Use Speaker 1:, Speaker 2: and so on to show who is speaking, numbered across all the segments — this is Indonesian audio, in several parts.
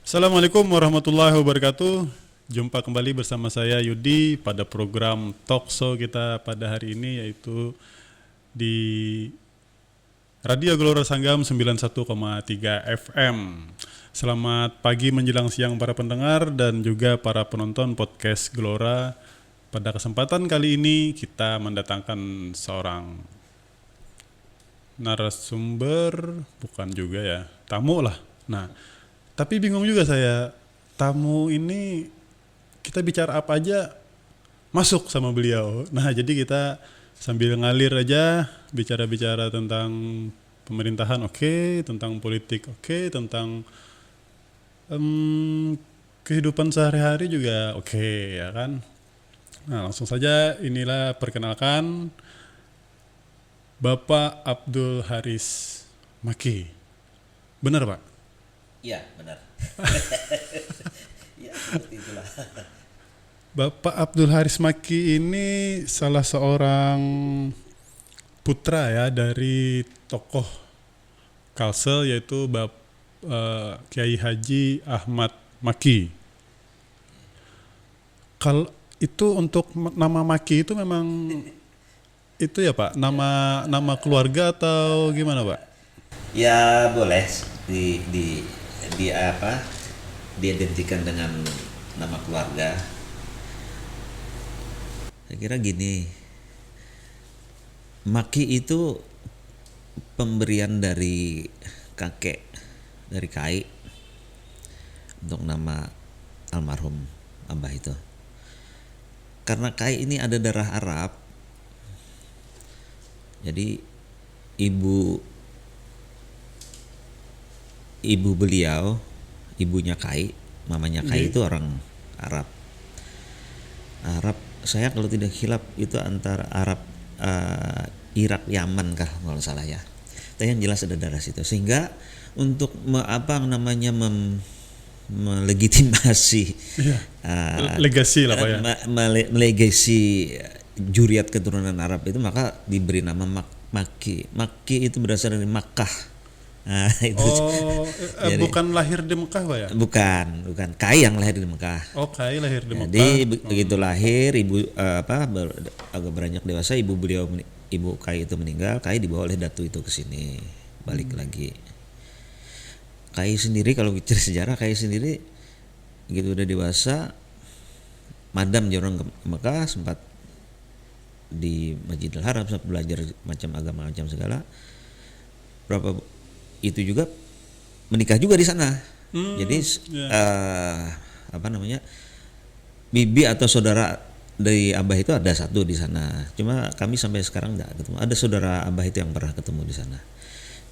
Speaker 1: Assalamualaikum warahmatullahi wabarakatuh. Jumpa kembali bersama saya Yudi pada program Talkshow kita pada hari ini, yaitu di Radio Gelora Sanggam 91,3 FM. Selamat pagi menjelang siang para pendengar dan juga para penonton podcast Gelora. Pada kesempatan kali ini kita mendatangkan seorang narasumber, bukan juga ya, tamu lah. Nah, tapi bingung juga saya, tamu ini kita bicara apa aja masuk sama beliau. Nah, jadi kita sambil ngalir aja, bicara-bicara tentang pemerintahan oke, tentang politik oke, tentang kehidupan sehari-hari juga oke, ya kan. Nah, langsung saja inilah perkenalkan Bapak Abdul Haris Maki. Benar, Pak?
Speaker 2: Iya, benar. Ya, seperti itulah.
Speaker 1: Bapak Abdul Haris Maki ini salah seorang putra ya dari tokoh Kalsel, yaitu Kiai Haji Ahmad Maki. Kalau itu untuk nama Maki itu memang itu ya Pak, nama keluarga atau gimana Pak?
Speaker 2: Ya boleh diidentikan dengan nama keluarga. Saya kira gini, Maki itu pemberian dari kakek, dari Kai, untuk nama almarhum Abah itu. Karena Kai ini ada darah Arab, jadi ibu beliau, ibunya Kai, mamanya Kai itu orang Arab. Saya kalau tidak khilaf itu antara Arab Irak Yaman kah kalau salah ya. Tapi yang jelas ada darah situ. Sehingga untuk melegitimasi
Speaker 1: legasi lah Pak ya.
Speaker 2: Melegasi juriat keturunan Arab itu, maka diberi nama Maki. Maki itu berasal dari Makkah. Nah, itu.
Speaker 1: Jadi, bukan lahir di Mekah Pak ya?
Speaker 2: Bukan. Kai yang lahir di Mekah.
Speaker 1: Oh, Kai lahir di Mekah.
Speaker 2: Jadi begitu lahir, agak beranjak dewasa, ibu Kai itu meninggal. Kai dibawa oleh datu itu ke sini, balik lagi. Kai sendiri, kalau bicara sejarah, Kai sendiri begitu udah dewasa, madam jorong ke Mekah, sempat di Masjidil Haram, sempat belajar macam agama macam segala. Itu juga menikah juga di sana. Jadi bibi atau saudara dari Abah itu ada satu di sana. Cuma kami sampai sekarang enggak ketemu. Ada saudara Abah itu yang pernah ketemu di sana.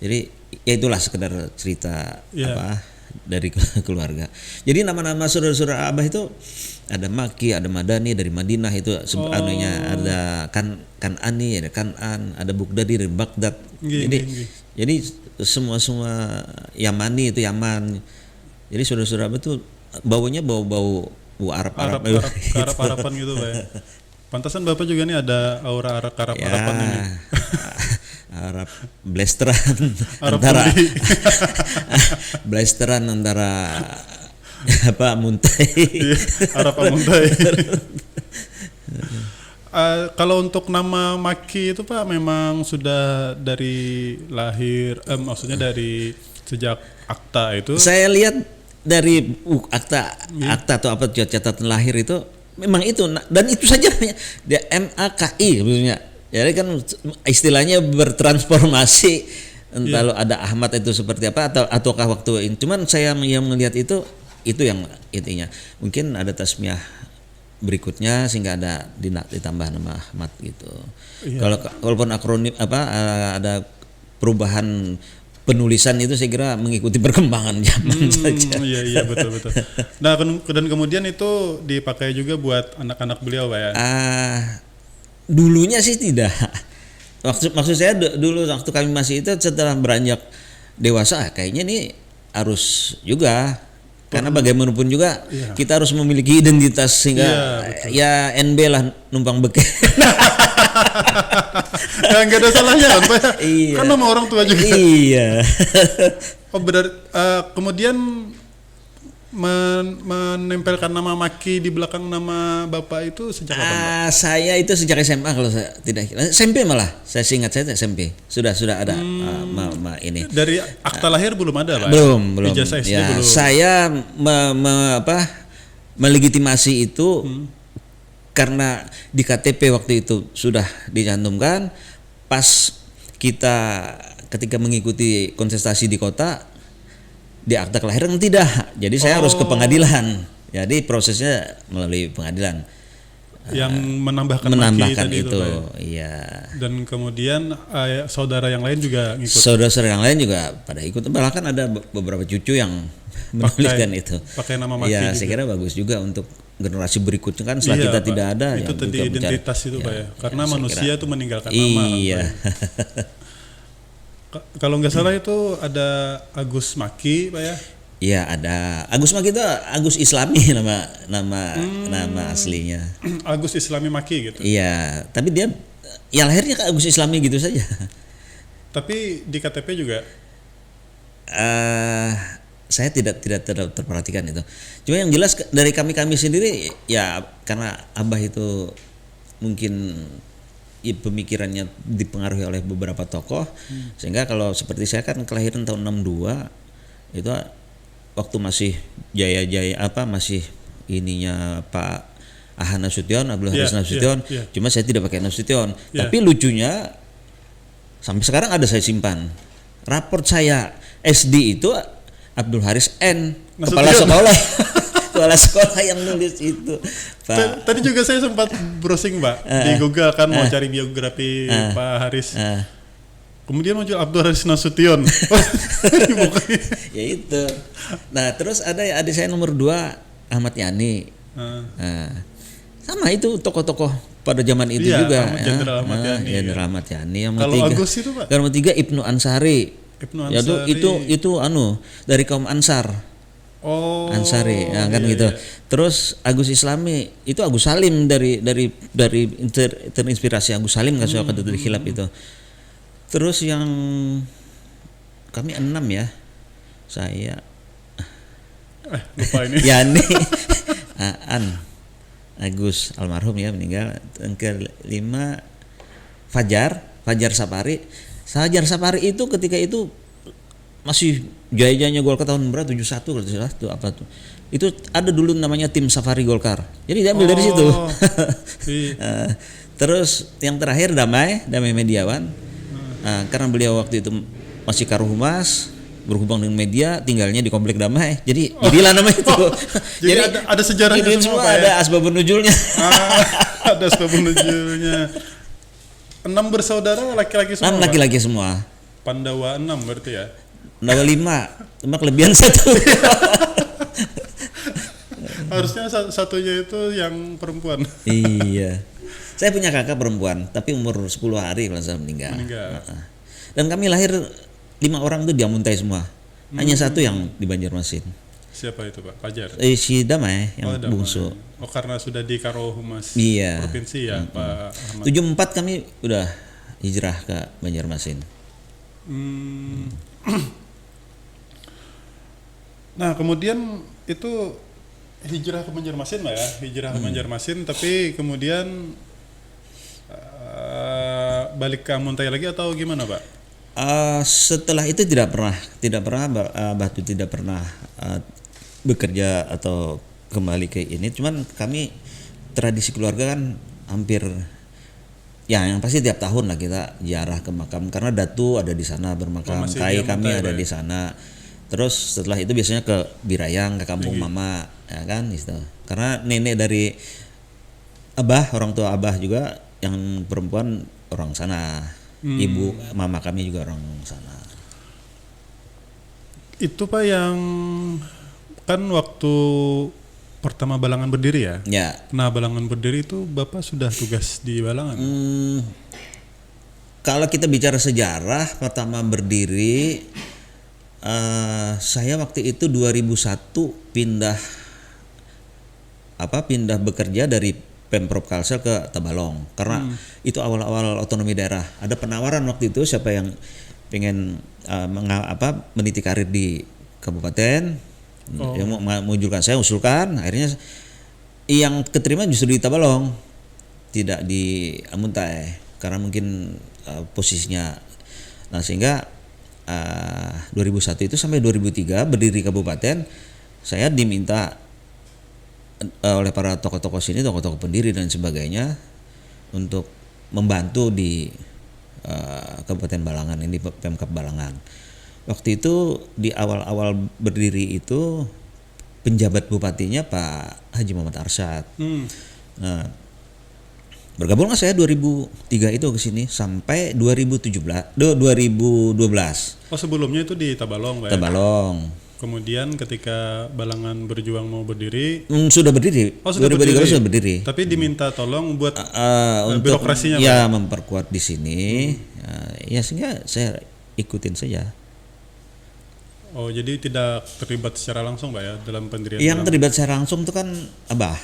Speaker 2: Jadi ya itulah sekedar cerita dari keluarga. Jadi nama-nama saudara-saudara Abah itu ada Maki, ada Madani dari Madinah itu ada Kan'ani, ada Kan'an, ada Bugdadi dari Baghdad. Jadi semua Yamani itu Yaman. Jadi saudara-saudara itu baunya bau Arab-Araban
Speaker 1: gitu Pak ya. Pantasan Bapak juga nih ada aura Arab-Araban ini.
Speaker 2: Arab blasteran antara Muntai.
Speaker 1: Arab Muntai. Kalau untuk nama Maki itu Pak memang sudah dari lahir, maksudnya dari sejak akta itu.
Speaker 2: Saya lihat dari akta atau apa catatan lahir itu memang itu, dan itu saja dia MAKI sebenarnya. Jadi kan istilahnya bertransformasi, entah ada Ahmad itu seperti apa ataukah waktu ini. Cuman saya yang melihat itu yang intinya. Mungkin ada tasmiyah berikutnya sehingga ada ditambah nama Ahmad gitu. Kalaupun akronim ada perubahan penulisan itu, saya kira mengikuti perkembangan zaman saja.
Speaker 1: Iya betul. Nah, dan kemudian itu dipakai juga buat anak-anak beliau Pak ya?
Speaker 2: Dulunya sih tidak. Maksud saya dulu waktu kami masih itu, setelah beranjak dewasa kayaknya nih harus juga. Karena bagaimanapun juga kita harus memiliki identitas, sehingga ya NB lah numpang beken.
Speaker 1: Nggak ada salahnya kan Pak? Iya. Kan nama orang tua juga.
Speaker 2: Iya.
Speaker 1: Oh kemudian menempelkan nama Maki di belakang nama Bapak itu sejak kapan, Pak?
Speaker 2: Saya itu sejak SMA kalau saya tidak SMP malah. Saya ingat saya SMP. Sudah ada ini.
Speaker 1: Dari akta lahir belum ada, Pak?
Speaker 2: Belum.
Speaker 1: Ijazah SD
Speaker 2: Ya,
Speaker 1: belum.
Speaker 2: saya melegitimasi itu karena di KTP waktu itu sudah dicantumkan pas ketika mengikuti kontestasi di kota di akta kelahiran tidak. Jadi saya harus ke pengadilan. Jadi prosesnya melalui pengadilan.
Speaker 1: Yang menambahkan Maki tadi
Speaker 2: itu,
Speaker 1: Pak, ya?
Speaker 2: iya.
Speaker 1: Dan kemudian saudara yang lain juga ngikut.
Speaker 2: Saudara-saudara yang lain juga pada ikut. Bahkan ada beberapa cucu yang menuliskan itu.
Speaker 1: Pakai nama Maki.
Speaker 2: Ya,
Speaker 1: juga.
Speaker 2: saya kira bagus juga untuk generasi berikutnya kan setelah kita
Speaker 1: Pak.
Speaker 2: tidak ada
Speaker 1: itu
Speaker 2: yang
Speaker 1: tadi
Speaker 2: juga
Speaker 1: identitas itu Pak ya. Karena manusia itu meninggalkan nama.
Speaker 2: Iya.
Speaker 1: Kalau nggak salah itu ada Agus Maki, Pak ya.
Speaker 2: Iya, ada Agus Maki itu Agus Islami nama aslinya.
Speaker 1: Agus Islami Maki gitu.
Speaker 2: Iya, tapi dia yang lahirnya ke Agus Islami gitu saja.
Speaker 1: Tapi di KTP juga
Speaker 2: Saya tidak terperhatikan itu. Cuma yang jelas dari kami sendiri ya karena Abah itu mungkin pemikirannya dipengaruhi oleh beberapa tokoh sehingga kalau seperti saya kan kelahiran tahun 62 itu waktu masih jaya-jaya masih ininya Pak Ahana Nasution, Abdul Haris Nasution. Cuma saya tidak pakai Nasution. Tapi lucunya sampai sekarang ada saya simpan. Raport saya SD itu Abdul Haris N. Kepala sekolah yang nulis itu. Pak.
Speaker 1: Tadi juga saya sempat browsing, Pak, di Google kan mau cari biografi Pak Haris. Kemudian muncul Abdul Haris Nasution.
Speaker 2: Ya itu. Nah, terus ada adik saya nomor 2 Ahmad Yani. Sama itu tokoh-tokoh pada zaman itu juga.
Speaker 1: Jenderal Ahmad Yani.
Speaker 2: Jenderal Ahmad Yani.
Speaker 1: Kalau Agus itu, Pak?
Speaker 2: Yang ketiga Ibnu Ansari. Itu dari kaum Ansar.
Speaker 1: Oh.
Speaker 2: Ansari, ya, kan gitu. Terus Agus Islami itu Agus Salim dari terinspirasi Agus Salim kan soal dari khilaf itu. Terus yang kami 6 ya. Saya
Speaker 1: lupa ini.
Speaker 2: Yani Agus almarhum ya meninggal. Yang ke-5 Fajar Sapari. Fajar Sapari itu ketika itu masih jaya-jayanya Golkar tahun berapa 71 kalau tidak salah tuh apa tuh. Itu ada dulu namanya tim Safari Golkar. Jadi diambil dari situ. Terus yang terakhir Damai Mediawan. Karena beliau waktu itu masih Karohumas, berhubung dengan media, tinggalnya di Komplek Damai. Jadi jadilah nama itu.
Speaker 1: Jadi ada sejarahnya semua, Pak,
Speaker 2: ada asbabun nuzulnya.
Speaker 1: Ada asbabun nuzulnya. 6 bersaudara laki-laki semua.
Speaker 2: 6 laki-laki semua.
Speaker 1: Pandawa 6 berarti ya.
Speaker 2: Pandawa 5, cuma kelebihan 1.
Speaker 1: Harusnya satunya itu yang perempuan.
Speaker 2: Iya. Saya punya kakak perempuan, tapi umur 10 hari kalau saya meninggal. Dan kami lahir 5 orang itu diamuntai semua. Hanya 1 yang di Banjarmasin.
Speaker 1: Siapa itu, Pak? Fajar.
Speaker 2: Si Damai yang bungsu.
Speaker 1: Oh, karena sudah di Karohumas provinsi ya, Pak Ahmad.
Speaker 2: 74 kami udah hijrah ke Banjarmasin.
Speaker 1: Nah, kemudian itu hijrah ke Banjarmasin, Pak ya. Hijrah ke Banjarmasin, tapi kemudian balik ke Amuntai lagi atau gimana, Pak?
Speaker 2: Setelah itu tidak pernah Batu tidak pernah bekerja atau kembali ke ini. Cuman kami tradisi keluarga kan hampir ya yang pasti tiap tahun lah kita ziarah ke makam karena Datu ada di sana bermakam, Kai kami ada di sana. Terus setelah itu biasanya ke Birayang, ke kampung Mama, ya kan gitu. Karena nenek dari Abah, orang tua Abah juga yang perempuan orang sana. Ibu mama kami juga orang sana.
Speaker 1: Itu, Pak, yang kan waktu pertama Balangan berdiri ya?
Speaker 2: Ya.
Speaker 1: Nah, Balangan berdiri itu Bapak sudah tugas di Balangan?
Speaker 2: Kalau kita bicara sejarah pertama berdiri, saya waktu itu 2001 pindah bekerja dari Pemprov Kalsel ke Tabalong karena itu awal-awal otonomi daerah. Ada penawaran waktu itu siapa yang pengen meniti karir di kabupaten Yang mengunjurkan, saya usulkan, akhirnya yang keterima justru di Tabalong, tidak di Amuntai karena mungkin posisinya. Nah sehingga 2001 itu sampai 2003 berdiri kabupaten, saya diminta oleh para tokoh-tokoh sini, tokoh-tokoh pendiri dan sebagainya untuk membantu di Kabupaten Balangan ini, Pemkab Balangan. Waktu itu di awal-awal berdiri itu penjabat bupatinya Pak Haji Muhammad Arsyad. Nah, bergabunglah saya 2003 itu ke sini sampai 2012.
Speaker 1: Oh sebelumnya itu di Tabalong, Pak.
Speaker 2: Tabalong.
Speaker 1: Kemudian ketika Balangan berjuang mau berdiri,
Speaker 2: Sudah berdiri.
Speaker 1: Oh, sudah
Speaker 2: 2013 sudah berdiri.
Speaker 1: Tapi diminta tolong buat
Speaker 2: Untuk
Speaker 1: birokrasinya,
Speaker 2: ya
Speaker 1: Pak.
Speaker 2: memperkuat di sini. Ya sehingga saya ikutin saja.
Speaker 1: Oh jadi tidak terlibat secara langsung, Pak ya, dalam pendirian.
Speaker 2: Yang
Speaker 1: Balangan?
Speaker 2: terlibat secara langsung itu kan Abah.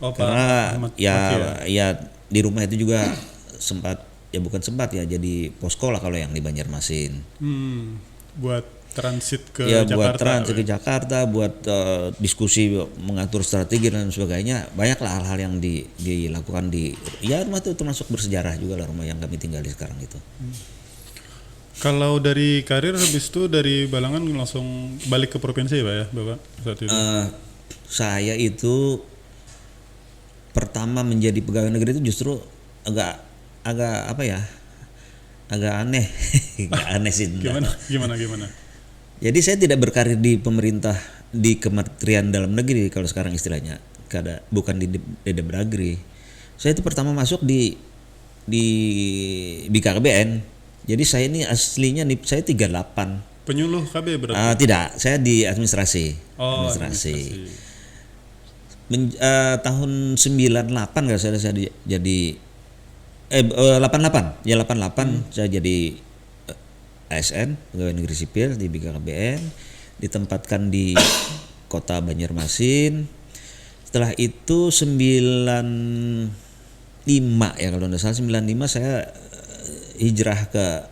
Speaker 1: Oh, Pak
Speaker 2: Karena
Speaker 1: Ahmad
Speaker 2: ya
Speaker 1: Fakih
Speaker 2: ya di rumah itu juga sempat, ya bukan sempat ya, jadi posko lah kalau yang di Banjarmasin.
Speaker 1: Buat transit ke
Speaker 2: Ya
Speaker 1: Jakarta.
Speaker 2: buat transit
Speaker 1: Pak.
Speaker 2: ke Jakarta, buat diskusi mengatur strategi dan sebagainya. Banyaklah hal-hal yang dilakukan di ya rumah itu, termasuk bersejarah juga lah rumah yang kami tinggali sekarang itu.
Speaker 1: Kalau dari karir habis itu dari Balangan langsung balik ke provinsi, Pak ya, Bapak saat itu.
Speaker 2: Saya itu pertama menjadi pegawai negeri itu justru agak apa ya, agak aneh. Agak aneh sih.
Speaker 1: Gimana?
Speaker 2: Jadi saya tidak berkarir di pemerintah, di Kementerian Dalam Negeri kalau sekarang istilahnya, bukan di Depdagri. Saya itu pertama masuk di BKKBN. Jadi saya ini aslinya saya 38.
Speaker 1: Penyuluh KB berarti?
Speaker 2: Tidak, saya di administrasi.
Speaker 1: Oh,
Speaker 2: administrasi. Tahun 98 kalau saya jadi 88 ya 88 saya jadi ASN, pegawai negeri sipil di BKKBN, ditempatkan di kota Banjarmasin. Setelah itu 95 ya kalau tidak salah, 95 saya hijrah ke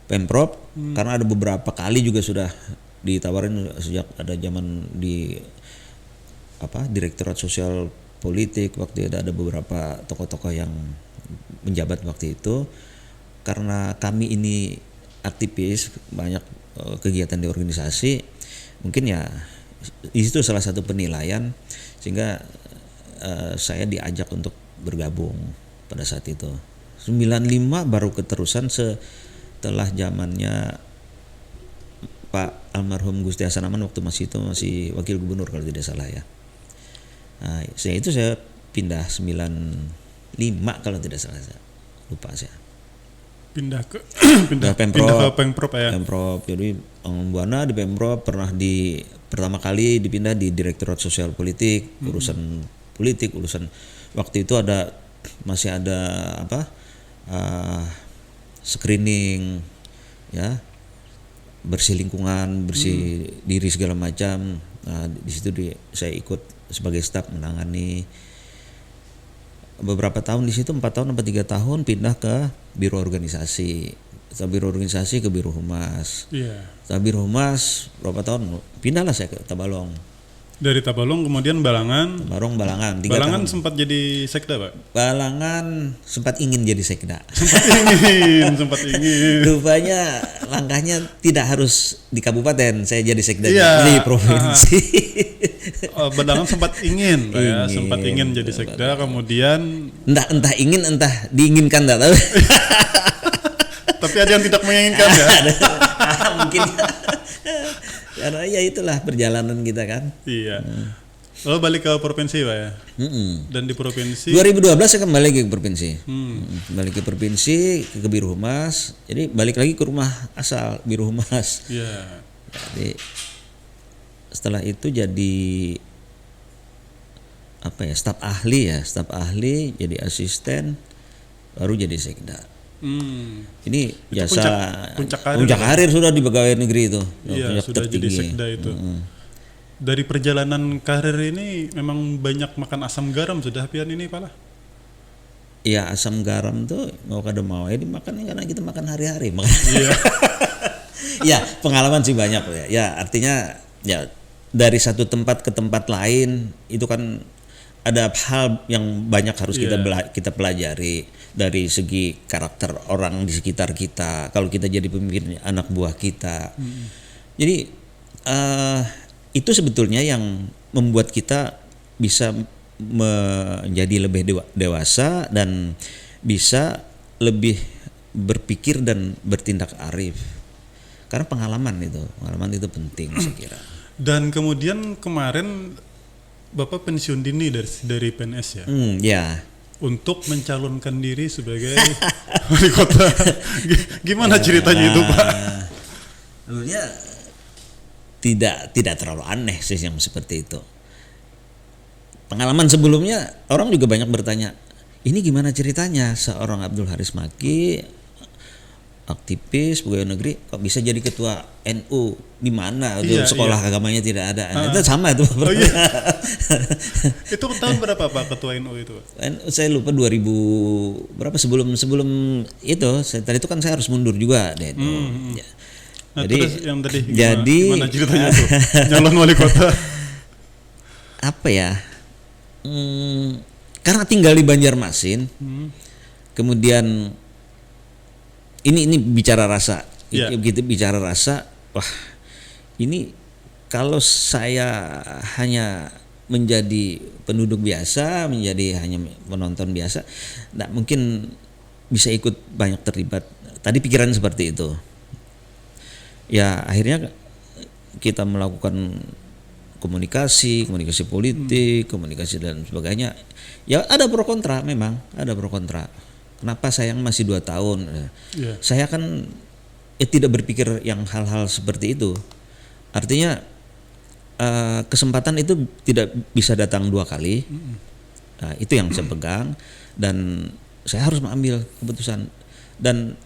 Speaker 2: Pemprov karena ada beberapa kali juga sudah ditawarin sejak ada zaman di Direktorat Sosial Politik. Waktu itu ada beberapa tokoh-tokoh yang menjabat waktu itu. Karena kami ini aktivis, banyak kegiatan di organisasi, mungkin ya itu salah satu penilaian sehingga saya diajak untuk bergabung pada saat itu. 95 baru keterusan setelah zamannya Pak almarhum Gusti Hasan Aman waktu masih wakil gubernur kalau tidak salah ya. Nah, saya pindah 95 kalau tidak salah, saya lupa saya.
Speaker 1: Pindah ke
Speaker 2: Pemprov
Speaker 1: ya.
Speaker 2: Pemprov. Jadi Buana di Pemprov pernah pertama kali dipindah di Direktorat Sosial Politik, urusan politik, urusan waktu itu masih ada screening ya, bersih lingkungan, bersih diri segala macam. Nah, di situ saya ikut sebagai staf menangani beberapa tahun di situ, 4 tahun atau 3 tahun, pindah ke biro organisasi. Setelah biro organisasi ke biro humas.
Speaker 1: Iya.
Speaker 2: Setelah biro humas berapa tahun, pindahlah saya ke Tabalong.
Speaker 1: Dari Tabalong kemudian Balangan.
Speaker 2: Balangan 3
Speaker 1: Balangan
Speaker 2: tahun.
Speaker 1: sempat jadi sekda, Pak?
Speaker 2: Balangan sempat ingin jadi sekda.
Speaker 1: Sempat ingin.
Speaker 2: Rupanya langkahnya tidak harus di kabupaten, saya jadi sekda
Speaker 1: Iya.
Speaker 2: di provinsi.
Speaker 1: Balangan sempat ingin, Pak ya, sempat ingin jadi sekda, kemudian
Speaker 2: entah ingin entah diinginkan, enggak tahu.
Speaker 1: tapi ada yang tidak menginginkan ya.
Speaker 2: Mungkin karena ya itulah perjalanan kita kan.
Speaker 1: Iya. Lalu balik ke provinsi, Pak ya. Dan di provinsi
Speaker 2: 2012 saya kembali ke provinsi. Balik ke provinsi, ke biro humas. Jadi balik lagi ke rumah asal, biro humas.
Speaker 1: Iya.
Speaker 2: Jadi setelah itu jadi staf ahli, jadi asisten, baru jadi sekda. Ini jasa
Speaker 1: puncak
Speaker 2: karir sudah di pegawai negeri itu.
Speaker 1: Iya, sudah jadi sekda itu. Dari perjalanan karir ini memang banyak makan asam garam sudah pian ini, Pak lah.
Speaker 2: Ya asam garam tuh mau kada mau ya dimakan karena kita makan hari-hari.
Speaker 1: Iya.
Speaker 2: Ya pengalaman sih banyak ya. Ya artinya ya dari satu tempat ke tempat lain itu kan ada hal yang banyak harus kita pelajari dari segi karakter orang di sekitar kita. Kalau kita jadi pemimpin anak buah kita, jadi itu sebetulnya yang membuat kita bisa menjadi lebih dewasa dan bisa lebih berpikir dan bertindak arif. Karena pengalaman itu penting saya kira.
Speaker 1: Dan kemudian kemarin Bapak pensiun dini dari PNS ya?
Speaker 2: Ya.
Speaker 1: Untuk mencalonkan diri sebagai wali kota. Gimana ceritanya itu, Pak?
Speaker 2: Sebenarnya tidak terlalu aneh sih yang seperti itu. Pengalaman sebelumnya orang juga banyak bertanya, ini gimana ceritanya seorang Abdul Haris Maki, aktivis pegawai negeri, kok bisa jadi ketua NU? Di mana? Sekolah agamanya tidak ada. Itu sama itu.
Speaker 1: Oh, iya. Itu tahun berapa Pak ketua NU itu?
Speaker 2: Saya lupa 2000 berapa sebelum itu. Tadi itu kan saya harus mundur juga deh. Ya.
Speaker 1: Nah,
Speaker 2: jadi
Speaker 1: terus yang tadi gimana ceritanya tuh? Nyalon wali kota.
Speaker 2: Apa ya? Karena tinggal di Banjarmasin. Kemudian ini bicara rasa. Begitu bicara rasa, wah, ini kalau saya hanya menjadi penduduk biasa, menjadi hanya penonton biasa, nggak mungkin bisa ikut banyak terlibat. Tadi pikiran seperti itu. Ya akhirnya kita melakukan komunikasi politik, komunikasi dan sebagainya. Ya ada pro kontra, memang ada pro kontra. Kenapa sayang masih 2 tahun? Saya kan tidak berpikir yang hal-hal seperti itu. Artinya kesempatan itu tidak bisa datang 2 kali. Nah, itu yang saya pegang dan saya harus mengambil keputusan. Dan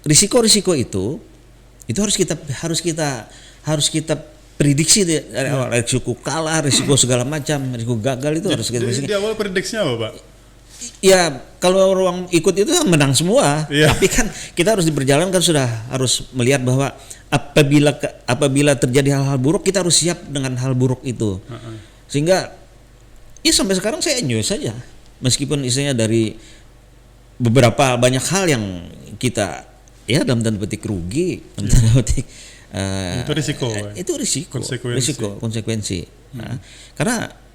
Speaker 2: risiko-risiko itu harus kita prediksi dari awal. Risiko kalah, risiko segala macam, risiko gagal itu harus kita prediksi.
Speaker 1: Di awal prediksinya apa, Pak?
Speaker 2: Ya kalau ruang ikut itu menang semua, tapi kan kita harus di perjalanan kan sudah harus melihat bahwa apabila terjadi hal-hal buruk kita harus siap dengan hal buruk itu. Sehingga ya sampai sekarang saya enjoy saja, meskipun istilahnya dari beberapa banyak hal yang kita ya dalam tanda petik rugi, dalam tanda petik itu risiko, konsekuensi. Nah, karena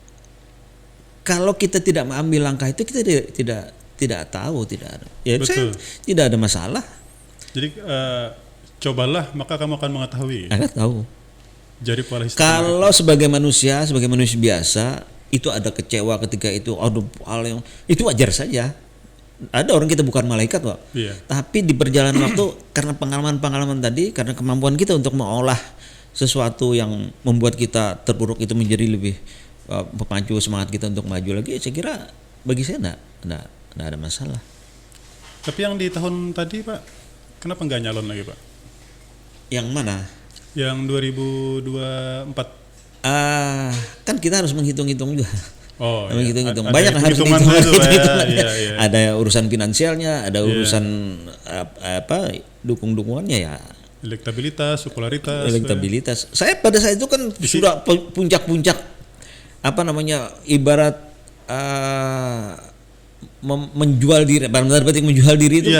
Speaker 2: kalau kita tidak mengambil langkah itu kita tidak tahu, tidak ada. Ya saya tidak ada masalah.
Speaker 1: Jadi cobalah maka kamu akan mengetahui.
Speaker 2: Akan tahu.
Speaker 1: Jadi
Speaker 2: kalau sebagai manusia biasa itu ada kecewa ketika itu, itu wajar saja. Ada orang kita bukan malaikat kok. Tapi di perjalanan waktu karena pengalaman tadi, karena kemampuan kita untuk mengolah sesuatu yang membuat kita terpuruk itu menjadi lebih pemacu semangat kita untuk maju lagi, saya kira bagi saya enggak ada masalah.
Speaker 1: Tapi yang di tahun tadi Pak, kenapa enggak nyalon lagi Pak?
Speaker 2: Yang mana?
Speaker 1: Yang 2024.
Speaker 2: Kan kita harus menghitung-hitung juga. Menghitung-hitung. Banyak harus
Speaker 1: dihitung.
Speaker 2: Ada urusan finansialnya, ada urusan dukung-dukungannya ya. Elektabilitas. Saya pada saat itu kan sudah puncak-puncak ibarat menjual diri, menjual diri itu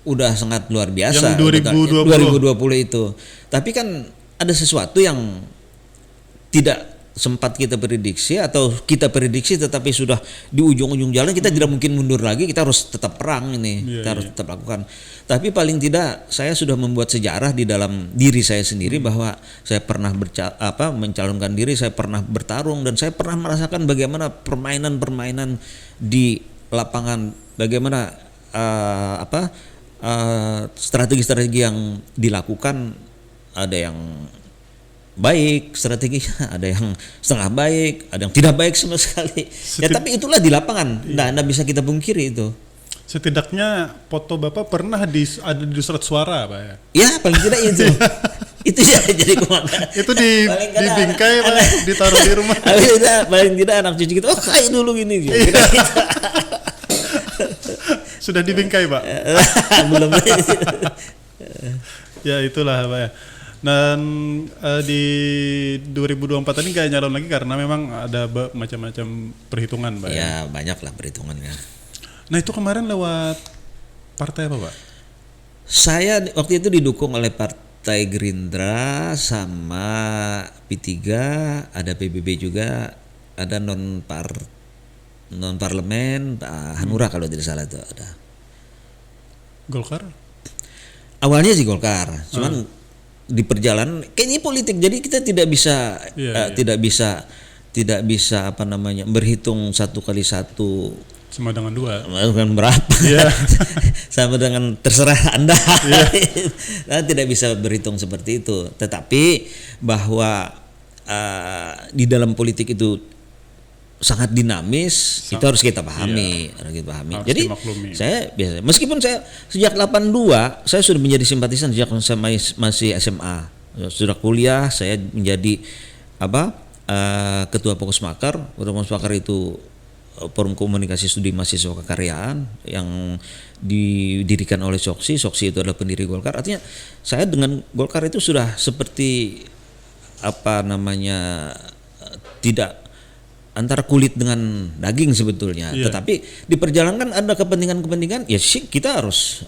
Speaker 2: udah sangat luar biasa.
Speaker 1: Yang 2020
Speaker 2: itu. Tapi kan ada sesuatu yang tidak sempat kita prediksi atau kita prediksi tetapi sudah di ujung-ujung jalan, kita tidak mungkin mundur lagi, kita harus tetap perang ini, kita harus tetap lakukan. Tapi paling tidak saya sudah membuat sejarah di dalam diri saya sendiri bahwa saya pernah mencalonkan diri, saya pernah bertarung dan saya pernah merasakan bagaimana permainan di lapangan, bagaimana strategi-strategi yang dilakukan, ada yang baik strateginya, ada yang setengah baik, ada yang tidak baik sama sekali. Tapi itulah di lapangan, nggak bisa kita pungkiri itu.
Speaker 1: Setidaknya foto Bapak pernah ada di surat suara Pak ya?
Speaker 2: Ya paling tidak itu. Itu jadi kemana?
Speaker 1: Itu di bingkai Pak, ditaruh di rumah.
Speaker 2: Paling tidak anak cucu kita, kayak dulu gini.
Speaker 1: Sudah di bingkai Pak?
Speaker 2: Belum.
Speaker 1: Ya itulah Pak ya. Dan di 2024 ini nggak nyalon lagi karena memang ada macam-macam perhitungan, Pak.
Speaker 2: Ya banyak lah perhitungannya.
Speaker 1: Nah itu kemarin lewat partai apa, Pak?
Speaker 2: Saya waktu itu didukung oleh Partai Gerindra sama P3, ada PBB juga, ada non parlemen Pak Hanura kalau tidak salah itu ada.
Speaker 1: Golkar?
Speaker 2: Awalnya sih Golkar, cuman di perjalanan kayaknya politik, jadi kita tidak bisa tidak bisa apa namanya berhitung 1 kali 1
Speaker 1: sama dengan 2
Speaker 2: dengan berapa.
Speaker 1: Iya.
Speaker 2: Sama dengan terserah Anda. Nah, tidak bisa berhitung seperti itu, tetapi bahwa di dalam politik itu sangat dinamis, itu harus kita pahami, harus
Speaker 1: Harus
Speaker 2: jadi
Speaker 1: dimaklumi.
Speaker 2: saya biasa, meskipun saya sejak 82 saya sudah menjadi simpatisan sejak saya masih SMA, sudah kuliah saya menjadi ketua Pokosmakar. Ketua Pokosmakar itu Forum Komunikasi Studi Mahasiswa Kekaryaan yang didirikan oleh Soksi itu adalah pendiri Golkar. Artinya saya dengan Golkar itu sudah seperti tidak antara kulit dengan daging sebetulnya, tetapi di perjalanan ada kepentingan ya sih kita harus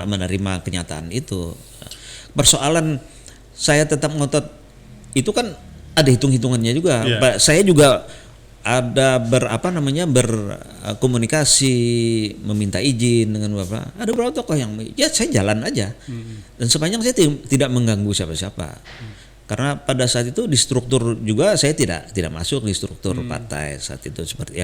Speaker 2: menerima kenyataan itu. Persoalan saya tetap ngotot itu kan ada hitung-hitungannya juga. Saya juga ada berkomunikasi meminta izin dengan Bapak. Ada beberapa tokoh yang ya saya jalan aja. Dan sepanjang saya tidak mengganggu siapa-siapa. Karena pada saat itu di struktur juga saya tidak masuk di struktur partai saat itu seperti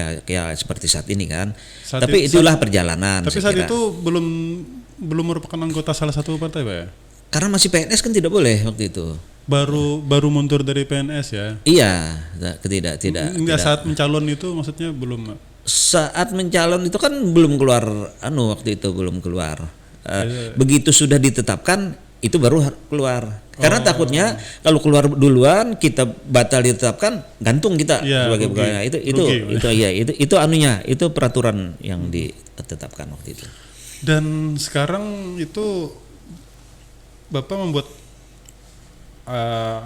Speaker 2: saat ini kan. Tapi itulah perjalanan.
Speaker 1: Tapi saat itu belum merupakan anggota salah satu partai, Pak ya?
Speaker 2: Karena masih PNS kan tidak boleh waktu itu.
Speaker 1: Baru mundur dari PNS ya?
Speaker 2: Iya, tidak.
Speaker 1: Enggak, saat mencalon itu maksudnya belum?
Speaker 2: Saat mencalon itu kan belum keluar waktu itu belum keluar. Begitu sudah ditetapkan itu baru keluar. Karena takutnya kalau keluar duluan kita batal ditetapkan, gantung kita sebagai pegawai. Itu itu peraturan yang ditetapkan waktu itu.
Speaker 1: Dan sekarang itu Bapak membuat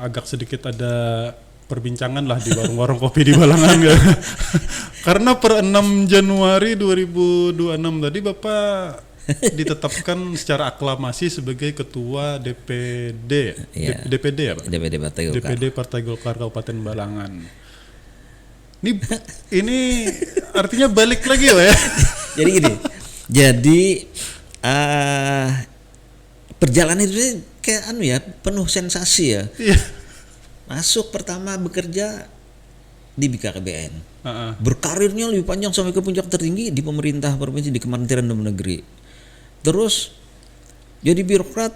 Speaker 1: agak sedikit ada perbincangan lah di warung-warung kopi di Balangan ya. Karena per 6 Januari 2026 tadi Bapak ditetapkan secara aklamasi sebagai ketua DPD. DPD ya, Pak?
Speaker 2: DPD Partai Golkar.
Speaker 1: DPD Partai Golkar Kabupaten Balangan. Ini artinya balik lagi Pak ya.
Speaker 2: Jadi gini. Perjalanan itu kayak penuh sensasi ya.
Speaker 1: Iya.
Speaker 2: Masuk pertama bekerja di BKKBN. Berkarirnya lebih panjang sampai ke puncak tertinggi di pemerintah provinsi, di Kementerian Dalam Negeri. Terus jadi birokrat,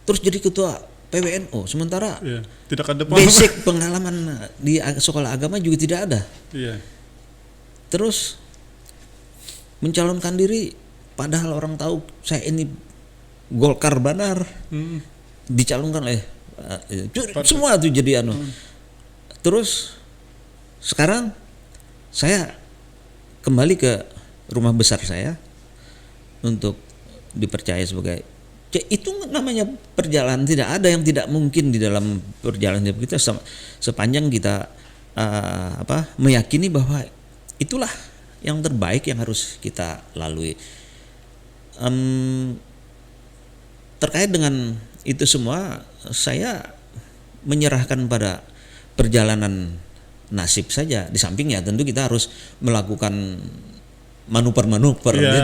Speaker 2: terus jadi ketua PWNO. Sementara
Speaker 1: tidak ada
Speaker 2: basic pengalaman di sekolah agama juga tidak ada. Terus mencalonkan diri, padahal orang tahu saya ini Golkar Banar, dicalonkan oleh semua itu jadi Terus sekarang saya kembali ke rumah besar saya untuk dipercaya sebagai itu namanya perjalanan. Tidak ada yang tidak mungkin di dalam perjalanan hidup kita sepanjang kita meyakini bahwa itulah yang terbaik yang harus kita lalui. Terkait dengan itu semua saya menyerahkan pada perjalanan nasib saja. Di sampingnya tentu kita harus melakukan manuver-manuver di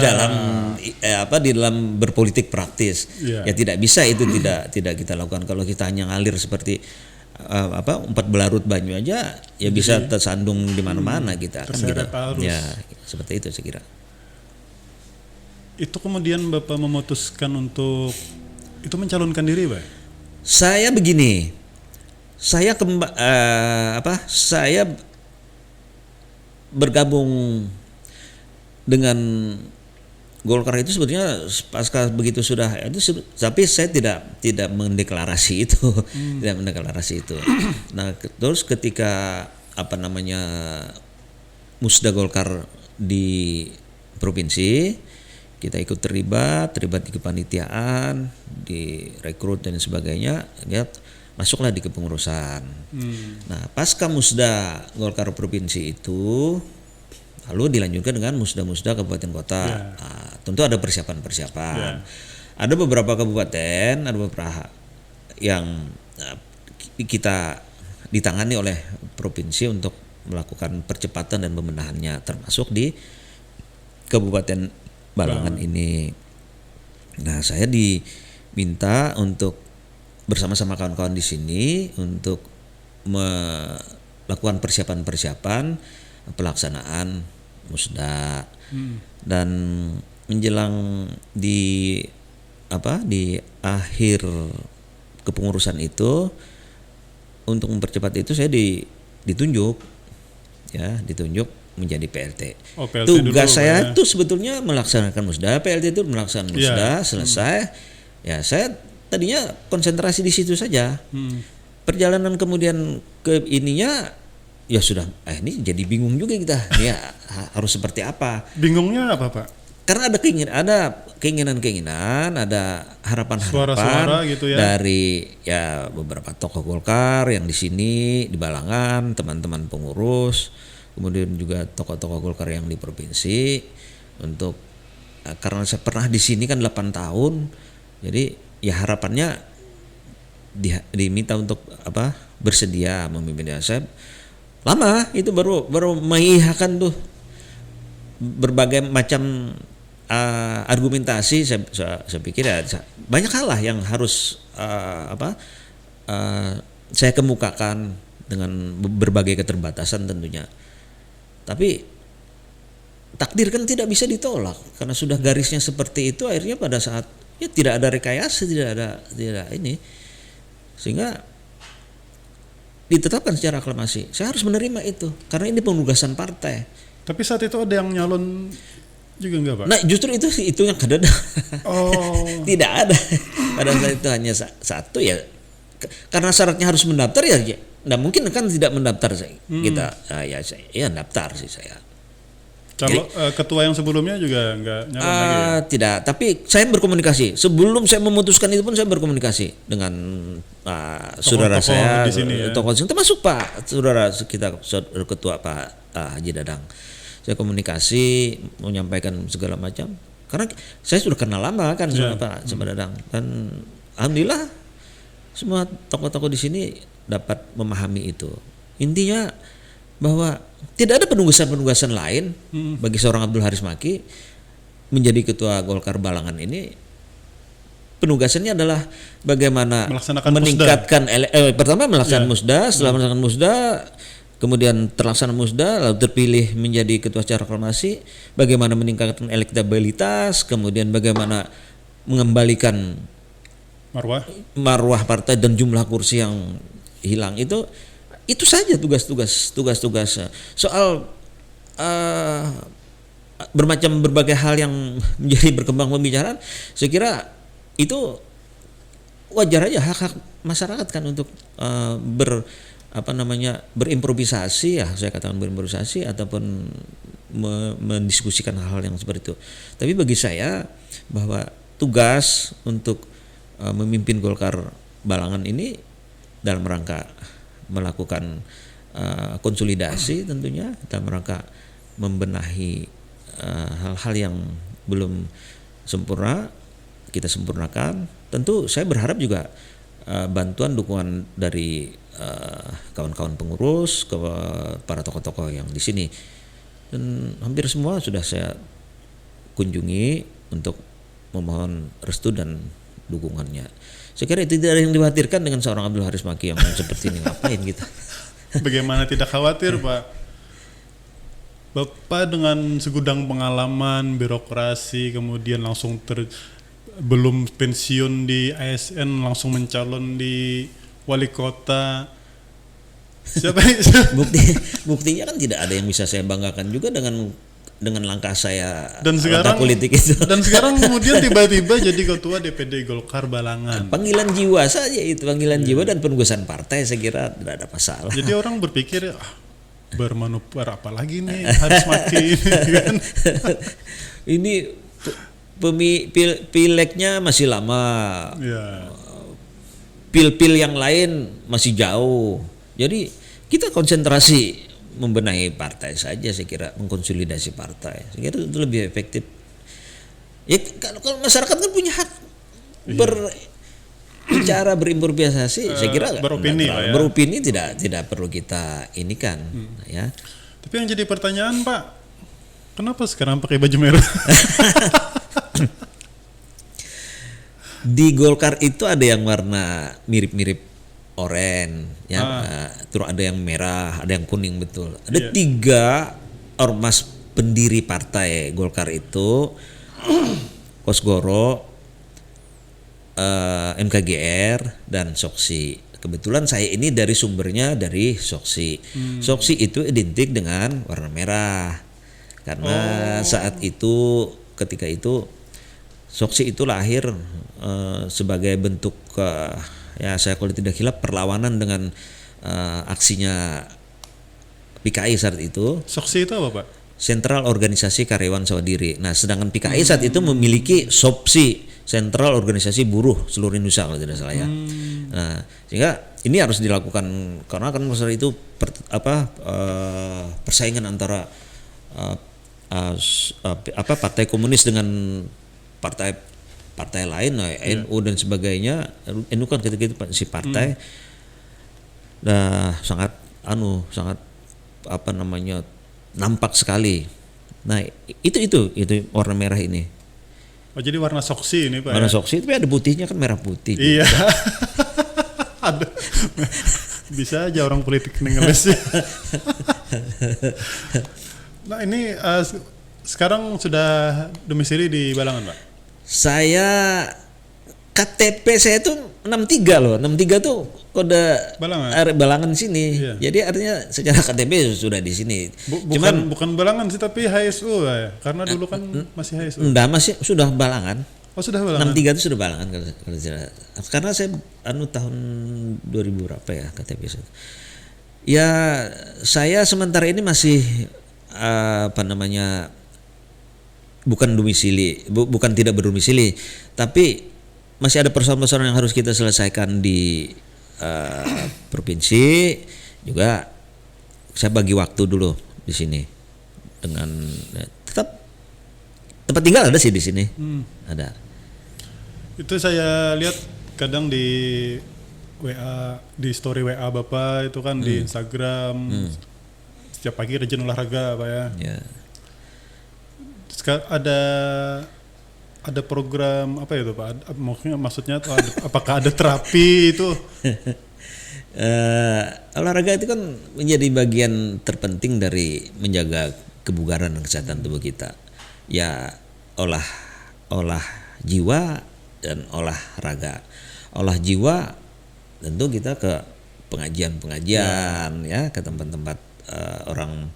Speaker 2: dalam berpolitik praktis. Ya tidak bisa itu tidak kita lakukan kalau kita hanya ngalir seperti umpat belarut banyu aja ya bisa tersandung di mana-mana kita kan gitu. Ya seperti itu saya kira.
Speaker 1: Itu kemudian Bapak memutuskan untuk itu mencalonkan diri, Pak?
Speaker 2: Saya begini. Saya saya bergabung dengan Golkar itu sebetulnya pasca begitu sudah itu, tapi saya tidak mendeklarasi itu, tidak mendeklarasi itu. Nah, terus ketika Musda Golkar di provinsi kita ikut terlibat di kepanitiaan, di rekrut dan sebagainya, ya masuklah di kepengurusan. Nah, pasca musda Golkar provinsi itu lalu dilanjutkan dengan musda kabupaten kota. Nah, tentu ada persiapan. Ada beberapa kabupaten, ada beberapa yang kita ditangani oleh provinsi untuk melakukan percepatan dan pembenahannya, termasuk di Kabupaten Balangan ini. Nah, saya diminta untuk bersama-sama kawan-kawan di sini untuk melakukan persiapan pelaksanaan musda. Dan menjelang di akhir kepengurusan itu, untuk mempercepat itu saya ditunjuk menjadi PLT.
Speaker 1: PLT
Speaker 2: Tugas
Speaker 1: dulu,
Speaker 2: saya itu sebetulnya melaksanakan musda, PLT itu melaksanakan musda, selesai. Ya, saya tadinya konsentrasi di situ saja. Perjalanan kemudian ke ininya ya sudah, ini jadi bingung juga kita. Ya, harus seperti apa?
Speaker 1: Bingungnya apa, Pak?
Speaker 2: Karena ada keinginan-keinginan, ada harapan-harapan
Speaker 1: Suara-suara gitu ya.
Speaker 2: dari ya beberapa tokoh Golkar yang di sini di Balangan, teman-teman pengurus, kemudian juga tokoh-tokoh Golkar yang di provinsi untuk karena saya pernah di sini kan 8 tahun, jadi ya harapannya diminta untuk bersedia memimpin. Saya lama itu baru mengiyakan tuh berbagai macam argumentasi. Saya pikir ya banyak hal lah yang harus saya kemukakan dengan berbagai keterbatasan tentunya. Tapi takdir kan tidak bisa ditolak, karena sudah garisnya seperti itu. Akhirnya pada saat tidak ada rekayasa, tidak ada ini, sehingga ditetapkan secara aklamasi. Saya harus menerima itu karena ini penugasan partai.
Speaker 1: Tapi saat itu ada yang nyalon juga enggak, Pak?
Speaker 2: Nah, justru itu yang kadang tidak ada. Pada saat itu hanya satu ya, karena syaratnya harus mendaftar ya. Nah, mungkin kan tidak mendaftar kita. Ya daftar sih saya.
Speaker 1: Kalau ketua yang sebelumnya juga enggak nyalon lagi ya?
Speaker 2: Tidak, tapi saya berkomunikasi. Sebelum saya memutuskan itu pun saya berkomunikasi dengan saudara saya,
Speaker 1: di sini, ya?
Speaker 2: tokoh termasuk Pak saudara kita, ketua Pak Haji Dadang. Saya komunikasi, menyampaikan segala macam. Karena saya sudah kenal lama kan sama Dadang, dan alhamdulillah semua tokoh-tokoh di sini dapat memahami itu. Intinya bahwa tidak ada penugasan-penugasan lain bagi seorang Abdul Haris Maki menjadi ketua Golkar Balangan ini. Penugasannya adalah bagaimana meningkatkan pertama melaksanakan musda, setelah melaksanakan musda, kemudian terlaksana musda, lalu terpilih menjadi ketua secara aklamasi, bagaimana meningkatkan elektabilitas, kemudian bagaimana mengembalikan marwah partai dan jumlah kursi yang hilang. Itu saja tugas-tugas. Soal berbagai hal yang menjadi berkembang pembicaraan, saya kira itu wajar aja, hak-hak masyarakat kan untuk berimprovisasi, ya saya katakan berimprovisasi ataupun mendiskusikan hal-hal yang seperti itu. Tapi bagi saya bahwa tugas untuk memimpin Golkar Balangan ini dalam rangka melakukan konsolidasi, tentunya dalam rangka membenahi hal-hal yang belum sempurna, kita sempurnakan. Tentu saya berharap juga bantuan dukungan dari kawan-kawan pengurus, ke para tokoh-tokoh yang di sini, dan hampir semua sudah saya kunjungi untuk memohon restu dan dukungannya. Saya kira itu tidak ada yang dikhawatirkan dengan seorang Abdul Haris Maki yang seperti ini. Ngapain gitu?
Speaker 1: Bagaimana tidak khawatir, Pak? Bapak dengan segudang pengalaman birokrasi, kemudian langsung belum pensiun di ASN langsung mencalon di wali kota.
Speaker 2: Buktinya kan tidak ada yang bisa saya banggakan juga dengan langkah saya
Speaker 1: dan sekarang
Speaker 2: politik itu.
Speaker 1: Dan sekarang kemudian tiba-tiba jadi ketua DPD Golkar Balangan.
Speaker 2: Panggilan jiwa saja itu, panggilan jiwa dan penugasan partai, saya kira tidak ada masalah.
Speaker 1: Jadi orang berpikir bermanuver apa lagi nih Haris Maki ini kan.
Speaker 2: Ini Pilegnya masih lama,
Speaker 1: Ya.
Speaker 2: pil-pil yang lain masih jauh. Jadi kita konsentrasi membenahi partai saja, saya kira, mengkonsolidasi partai. Saya kira itu lebih efektif. Ya kalau masyarakat kan punya hak berbicara, berimprovisasi. Saya kira
Speaker 1: beropini
Speaker 2: nggak
Speaker 1: lah ya.
Speaker 2: beropini tidak perlu kita ini kan, ya.
Speaker 1: Tapi yang jadi pertanyaan, Pak, kenapa sekarang pakai baju merah?
Speaker 2: Di Golkar itu ada yang warna mirip-mirip oranye, ya. Terus ada yang merah, ada yang kuning, betul. Ada 3 ormas pendiri partai Golkar itu, Kosgoro, MKGR, dan Soksi. Kebetulan saya ini dari sumbernya dari Soksi. Soksi itu identik dengan warna merah, karena saat itu, ketika itu Soksi itu lahir sebagai bentuk ya saya kalau tidak hilap perlawanan dengan aksinya PKI saat itu.
Speaker 1: Soksi itu apa, Pak?
Speaker 2: Sentral Organisasi Karyawan Sawadiri. Nah, sedangkan PKI saat itu memiliki SOPSI, Sentral Organisasi Buruh Seluruh Indonesia kalau tidak salah ya. Nah, sehingga ini harus dilakukan karena kan masalah itu persaingan antara partai komunis dengan partai lain, NU dan sebagainya. NU kan ketika itu si partai sangat nampak sekali. Nah, itu warna merah ini.
Speaker 1: Oh, jadi warna soksi ini, Pak.
Speaker 2: Warna
Speaker 1: ya?
Speaker 2: soksi, tapi ada putihnya kan, merah putih.
Speaker 1: Iya. Ada. Bisa aja orang politik ngeles. Nah, ini sekarang sudah domisili di Balangan, Pak?
Speaker 2: Saya KTP saya tuh 63 loh. 63 tuh kode Balangan sini. Iya. Jadi artinya secara KTP sudah di sini.
Speaker 1: Bukan Balangan sih, tapi HSU ya. Karena dulu kan masih HSU.
Speaker 2: Enggak, masih sudah Balangan.
Speaker 1: Oh, sudah Balangan.
Speaker 2: 63 itu sudah Balangan karena saya tahun 2000 berapa ya KTP saya. Ya, saya sementara ini masih bukan domisili, bukan tidak berdomisili, tapi masih ada persoalan-persoalan yang harus kita selesaikan di provinsi. Juga saya bagi waktu dulu di sini dengan tetap tempat tinggal ada sih di sini. Ada. Itu
Speaker 1: saya lihat kadang di WA, di story WA Bapak itu kan di Instagram. Setiap pagi rajin olahraga, Pak ya.
Speaker 2: Ya.
Speaker 1: Ada program apa itu, Pak? Maksudnya tuh apakah ada terapi itu?
Speaker 2: Olahraga itu kan menjadi bagian terpenting dari menjaga kebugaran dan kesehatan tubuh kita. Ya, olah jiwa dan olahraga. Olah jiwa tentu kita ke pengajian ya, ke tempat-tempat orang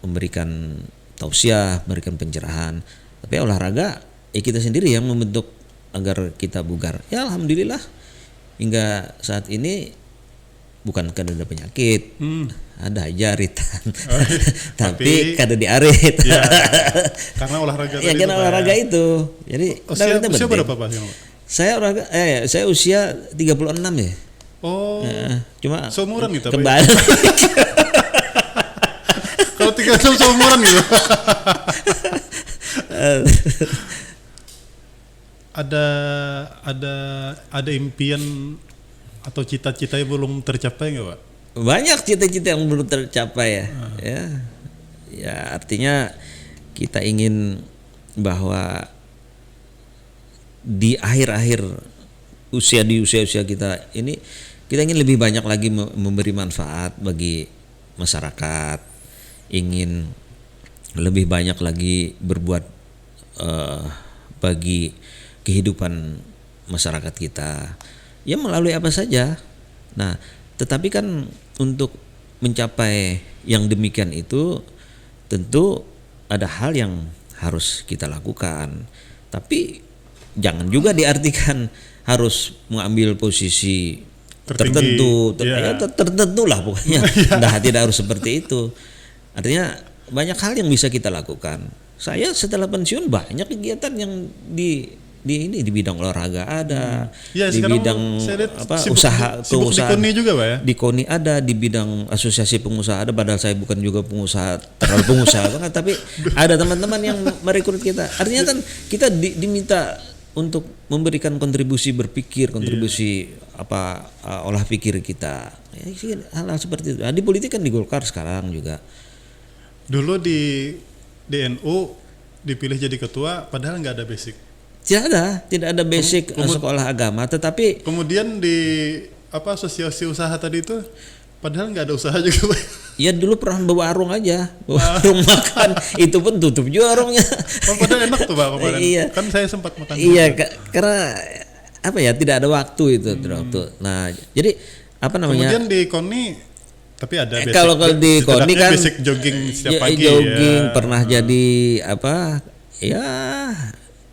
Speaker 2: memberikan tausiah, memberikan pencerahan. Tapi olahraga kita sendiri yang membentuk agar kita bugar. Ya, alhamdulillah hingga saat ini bukan karena ada penyakit, ada aja aritan, tapi kada diarit.
Speaker 1: Ya, karena olahraga.
Speaker 2: Ya, karena olahraga itu. Jadi
Speaker 1: usia berapa, Pak?
Speaker 2: Saya usia 36 ya.
Speaker 1: Oh,
Speaker 2: cuma
Speaker 1: seumuran gitu,
Speaker 2: kembali.
Speaker 1: Kalau 3 tahun seumuran gitu. Ada impian atau cita-cita yang belum tercapai nggak, Pak?
Speaker 2: Banyak cita-cita yang belum tercapai ya. Ya, artinya kita ingin bahwa di akhir-akhir usia kita ini, kita ingin lebih banyak lagi memberi manfaat bagi masyarakat, ingin lebih banyak lagi berbuat bagi kehidupan masyarakat kita, ya melalui apa saja. Nah, tetapi kan untuk mencapai yang demikian itu tentu ada hal yang harus kita lakukan, tapi jangan juga diartikan harus mengambil posisi tertentu, tertentu lah pokoknya. Nah, tidak harus seperti itu. Artinya banyak hal yang bisa kita lakukan. Saya setelah pensiun banyak kegiatan yang di ini di bidang olahraga ada,
Speaker 1: Ya,
Speaker 2: di
Speaker 1: sekarang
Speaker 2: bidang
Speaker 1: saya lihat
Speaker 2: apa
Speaker 1: sibuk
Speaker 2: keusahaan
Speaker 1: di KONI juga, Pak ya.
Speaker 2: di KONI ada, di bidang asosiasi pengusaha ada, padahal saya bukan juga pengusaha terlalu pengusaha banget, tapi ada teman-teman yang merekrut kita. Artinya kan kita diminta untuk memberikan kontribusi berpikir, kontribusi olah pikir kita. Ya, hal-hal seperti itu. Nah, di politik kan di Golkar sekarang juga.
Speaker 1: Dulu di NU dipilih jadi ketua padahal nggak ada basic.
Speaker 2: Tidak ada basic sekolah agama, tetapi
Speaker 1: kemudian di asosiasi usaha tadi itu padahal nggak ada usaha juga, Pak.
Speaker 2: ya dulu pernah berwarung aja, warung makan, itu pun tutup juga warungnya.
Speaker 1: Padahal enak tuh, Pak, kemarin.
Speaker 2: Iya.
Speaker 1: Kan saya sempat makan.
Speaker 2: Iya, karena tidak ada waktu itu, waktu. Nah, jadi
Speaker 1: Kemudian di KONI tapi ada basic.
Speaker 2: Kalau di KONI kan
Speaker 1: basic jogging setiap pagi
Speaker 2: jogging,
Speaker 1: ya.
Speaker 2: pernah jadi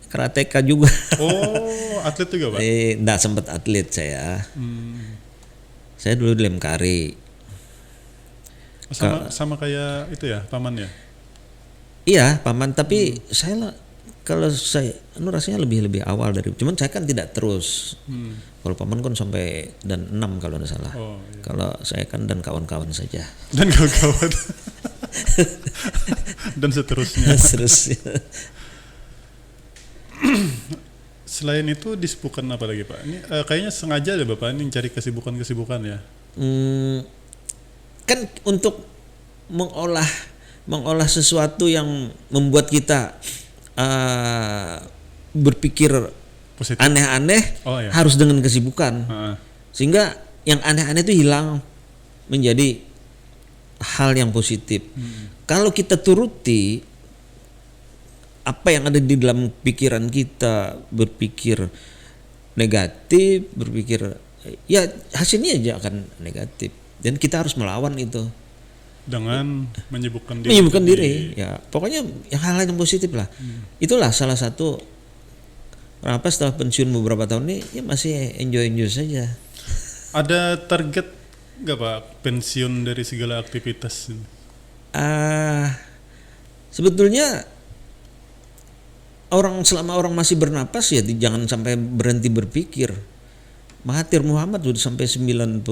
Speaker 2: karateka juga.
Speaker 1: Oh, atlet juga, Pak?
Speaker 2: Enggak sempat atlet saya. Saya dulu di Lemkari.
Speaker 1: Sama kayak itu ya, paman ya?
Speaker 2: Iya, paman, tapi kalau saya rasanya lebih awal dari, cuman saya kan tidak terus. Kalau paman kan sampai dan 6 kalau tidak salah.
Speaker 1: Oh, iya.
Speaker 2: Kalau saya kan dan kawan-kawan saja.
Speaker 1: Dan kawan-kawan. Dan seterusnya. Selain itu disibukan apa lagi, Pak? Ini kayaknya sengaja ya Bapak ini cari kesibukan ya.
Speaker 2: Kan untuk mengolah sesuatu yang membuat kita berpikir
Speaker 1: Positif.
Speaker 2: aneh-aneh,
Speaker 1: iya.
Speaker 2: harus dengan kesibukan. Sehingga yang aneh-aneh itu hilang menjadi hal yang positif. Kalau kita turuti apa yang ada di dalam pikiran kita, berpikir negatif, ya hasilnya aja akan negatif, dan kita harus melawan itu
Speaker 1: dengan menyibukkan diri.
Speaker 2: Ya pokoknya yang hal-hal yang positif lah. Itulah salah satu kenapa setelah pensiun beberapa tahun ini ya masih enjoy saja.
Speaker 1: Ada target nggak, Pak, pensiun dari segala aktivitas?
Speaker 2: Sebetulnya selama orang masih bernapas ya jangan sampai berhenti berpikir. Mahathir Muhammad sudah sampai 95,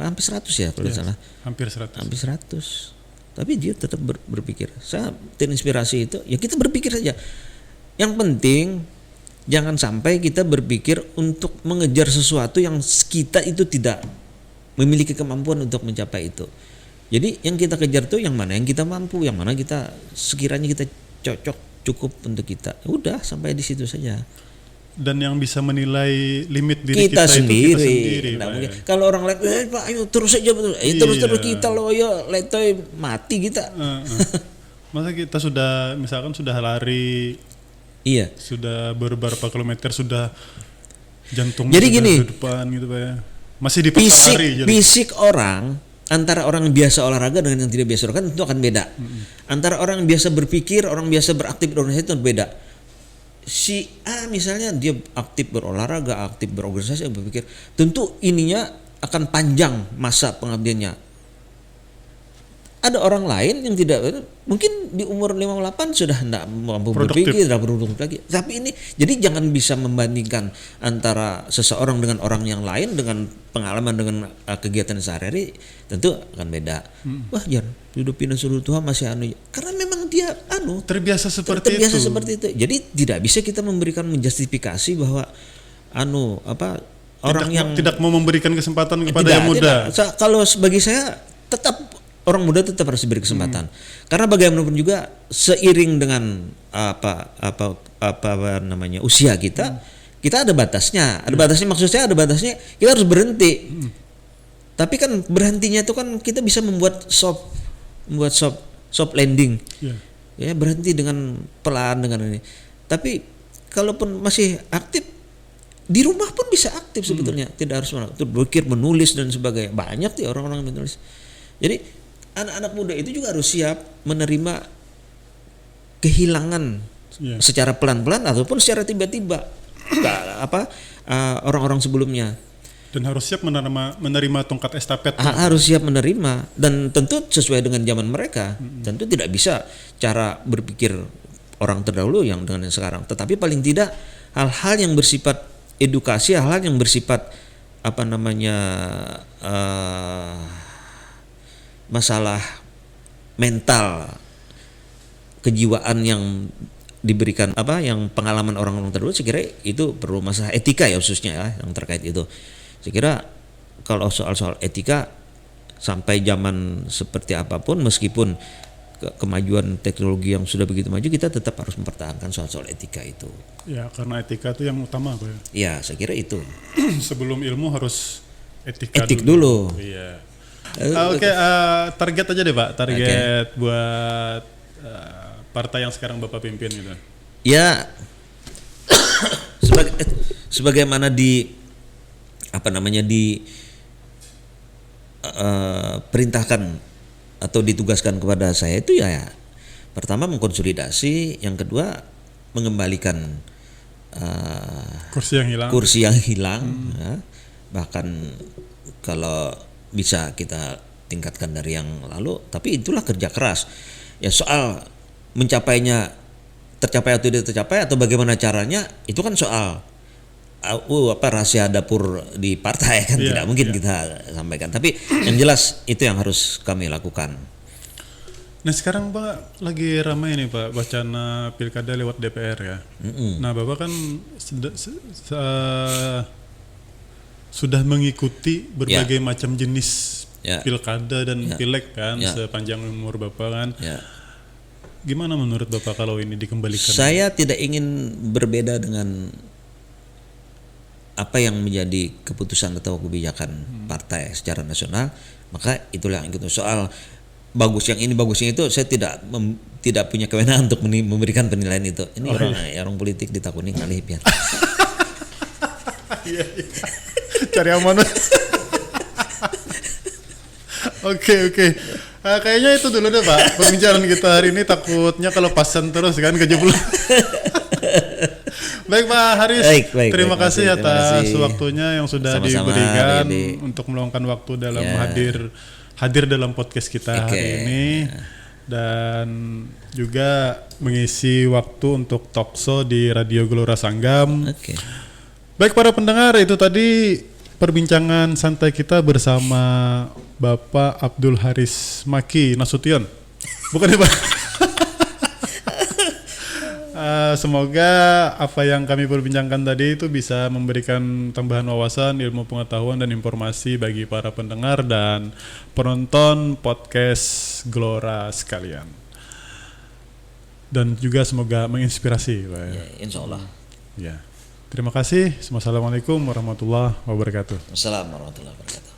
Speaker 2: hampir 100 ya kalau salah.
Speaker 1: Hampir 100.
Speaker 2: Hampir 100. Tapi dia tetap berpikir. Saya terinspirasi itu, ya kita berpikir saja. Yang penting jangan sampai kita berpikir untuk mengejar sesuatu yang kita itu tidak memiliki kemampuan untuk mencapai itu. Jadi yang kita kejar tuh yang mana yang kita mampu, yang mana kita sekiranya kita cukup untuk kita. Udah sampai di situ saja.
Speaker 1: Dan yang bisa menilai limit diri
Speaker 2: kita sendiri.
Speaker 1: itu kita sendiri.
Speaker 2: Ya. Kalau orang lain, Pak, ayo terus saja betul. Terus kita loh ya letoy mati kita.
Speaker 1: Masa kita misalkan sudah lari.
Speaker 2: Iya.
Speaker 1: Sudah beberapa kilometer, sudah jantungnya
Speaker 2: jadi
Speaker 1: sudah
Speaker 2: gini,
Speaker 1: ke depan gitu, Pak ya. Masih dipaksa lari.
Speaker 2: Fisik orang antara orang biasa olahraga dengan yang tidak biasa olahraga itu akan beda. Antara orang biasa berpikir, orang biasa beraktif di organisasi itu beda. Si A misalnya dia aktif berolahraga, aktif berorganisasi, berpikir, tentu ininya akan panjang masa pengabdiannya. Ada orang lain yang tidak, mungkin di umur 58 sudah tidak mampu berpikir, tidak produktif lagi. Tapi ini, jadi jangan bisa membandingkan antara seseorang dengan orang yang lain dengan pengalaman dengan kegiatan sehari-hari, tentu akan beda. Wah, jangan hidupin suruh Tuhan masih karena memang dia
Speaker 1: terbiasa seperti itu.
Speaker 2: Jadi tidak bisa kita memberikan menjustifikasi bahwa orang yang
Speaker 1: tidak mau memberikan kesempatan kepada yang muda.
Speaker 2: Kalau bagi saya tetap orang muda tetap harus diberi kesempatan. Karena bagaimanapun juga seiring dengan usia kita, kita ada batasnya. Ada batasnya, maksud saya ada batasnya, kita harus berhenti. Tapi kan berhentinya itu kan kita bisa membuat soft landing. Ya, berhenti dengan pelan dengan ini. Tapi kalaupun masih aktif di rumah pun bisa aktif sebetulnya. Tidak harus berpikir, menulis dan sebagainya. Banyak tuh orang-orang yang menulis. Jadi anak-anak muda itu juga harus siap menerima kehilangan secara pelan-pelan ataupun secara tiba-tiba orang-orang sebelumnya.
Speaker 1: Dan harus siap menerima tongkat estafet.
Speaker 2: Harus siap menerima, dan tentu sesuai dengan zaman mereka. Tentu tidak bisa cara berpikir orang terdahulu yang dengan yang sekarang. Tetapi paling tidak hal-hal yang bersifat edukasi, hal-hal yang bersifat masalah mental, kejiwaan yang diberikan yang pengalaman orang-orang terdahulu, saya kira itu perlu masalah etika ya khususnya ya yang terkait itu. Saya kira kalau soal-soal etika sampai zaman seperti apapun, meskipun kemajuan teknologi yang sudah begitu maju, kita tetap harus mempertahankan soal-soal etika itu.
Speaker 1: Ya, karena etika itu yang utama, Pak.
Speaker 2: Ya, saya kira itu.
Speaker 1: Sebelum ilmu harus etika
Speaker 2: Etik dulu.
Speaker 1: Iya. Oke, target aja deh, Pak. Target buat partai yang sekarang Bapak pimpin gitu.
Speaker 2: Ya, sebagaimana perintahkan atau ditugaskan kepada saya itu ya pertama mengkonsolidasi, yang kedua mengembalikan kursi yang hilang, ya. Bahkan kalau bisa kita tingkatkan dari yang lalu, tapi itulah kerja keras. Ya soal tercapai atau tidak tercapai atau bagaimana caranya, itu kan soal rahasia dapur di partai kan, tidak mungkin kita sampaikan. Tapi yang jelas itu yang harus kami lakukan.
Speaker 1: Nah sekarang Pak lagi ramai nih Pak wacana pilkada lewat DPR ya. Nah Bapak kan sudah mengikuti berbagai macam jenis pilkada dan pileg kan sepanjang umur Bapak kan. Gimana menurut Bapak kalau ini dikembalikan?
Speaker 2: Saya tidak ingin berbeda dengan apa yang menjadi keputusan atau kebijakan partai secara nasional, maka itulah yang itu. Soal bagus yang ini, bagusnya itu, saya tidak punya kewenangan untuk memberikan penilaian itu. Ini orang politik ditakuni kali biar.
Speaker 1: Cari aman. Oke. Kayaknya itu dulu deh Pak perbincangan kita hari ini, takutnya kalau pasan terus kan kejeblos. Baik Pak Haris, terima kasih atas waktunya yang sudah diberikan untuk meluangkan waktu dalam hadir dalam podcast kita hari ini, dan juga mengisi waktu untuk talkshow di Radio Gelora Sanggam. Baik para pendengar, itu tadi perbincangan santai kita bersama Bapak Abdul Haris Maki Nasution. Bukan ya Pak? Semoga apa yang kami perbincangkan tadi itu bisa memberikan tambahan wawasan, ilmu pengetahuan dan informasi bagi para pendengar dan penonton podcast Gelora sekalian. Dan juga semoga menginspirasi Pak.
Speaker 2: Ya, insya Allah.
Speaker 1: Ya. Terima kasih. Wassalamualaikum warahmatullahi wabarakatuh.
Speaker 2: Wassalamualaikum warahmatullahi wabarakatuh.